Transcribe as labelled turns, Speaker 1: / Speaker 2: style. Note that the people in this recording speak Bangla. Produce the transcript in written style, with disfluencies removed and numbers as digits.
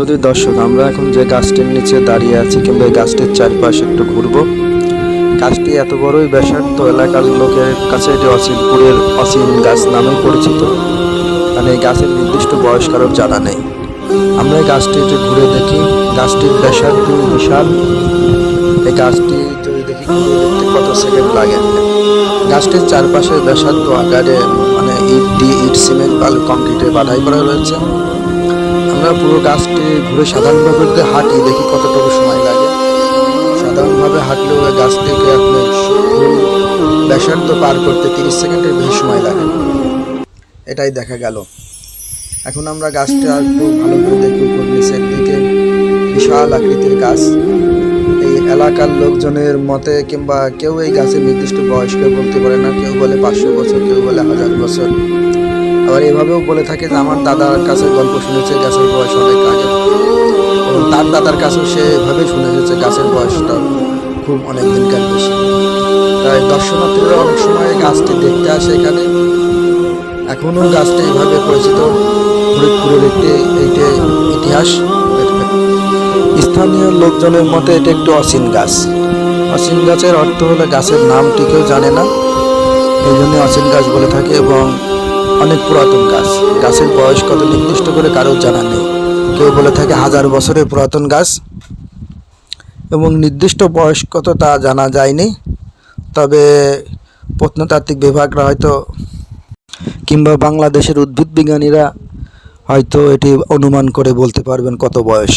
Speaker 1: শুধু দর্শক, আমরা এখন যে গাছটির নিচে দাঁড়িয়ে আছি কিংবা এই গাছটির চারপাশে একটু ঘুরবো। গাছটি এত বড়ই ব্যাসার্ধ, এলাকার লোকের কাছে এটি অচিনপুরের অচিন গাছ নামে পরিচিত। মানে এই গাছের নির্দিষ্ট বয়স কারোর জানা নেই। আমরা এই গাছটি একটু ঘুরে দেখি। গাছটির ব্যাসার্ধ বিশাল। এই গাছটি যদি দেখি ঘুরে দেখতে কত সেকেন্ড লাগে। গাছটির চারপাশে ব্যাসার্ধ আকারে মানে ইট সিমেন্ট বালু কংক্রিটে বাধাই করা রয়েছে। আমরা পুরো গাছটি ঘুরে সাধারণভাবে যদি হাঁটি দেখি কতটুকু সময় লাগে। সাধারণভাবে হাঁটলেও ওই গাছটিকে আপনি ফুল ব্যাসার্ধ পার করতে 30 সেকেন্ডের বেশি সময় লাগে। এটাই দেখা গেল। এখন আমরা গাছটা একটু ভালো করে দেখি উপর নিচের দিকে। বিশাল আকৃতির গাছ। এই এলাকার লোকজনের মতে কিংবা কেউ এই গাছের নির্দিষ্ট বয়স কেউ বলতে পারে না। কেউ বলে 500 বছর, কেউ বলে 1000 বছর। আবার এভাবেও বলে থাকে যে আমার দাদার কাছে গল্প শুনেছে গাছের বয়স অনেক আগে, এবং তার দাদার কাছেও সে এভাবেই শুনে এসেছে গাছের বয়সটা খুব অনেক দিনকার বেশি। তাই দর্শনার্থীরা অনেক সময় গাছটি দেখতে আসে এখানে। এখনও গাছটি এইভাবে পরিচিত। ফরিদপুরের এইটা ইতিহাস। স্থানীয় লোকজনের মতে এটা একটু অচিন গাছ। অচিন গাছের অর্থ হলো গাছের নামটি কেউ জানে না, এই জন্য অচিন গাছ বলে থাকে। এবং অনেক পুরাতন গাছ। গাছের বয়স কত নির্দিষ্ট করে কারোর জানা নেই। কেউ বলে থাকে 1000 বছরের পুরাতন গাছ, এবং নির্দিষ্ট বয়স কত তা জানা যায়নি। তবে প্রত্নতাত্ত্বিক বিভাগরা হয়তো কিংবা বাংলাদেশের উদ্ভিদ বিজ্ঞানীরা হয়তো এটি অনুমান করে বলতে পারবেন কত বয়স।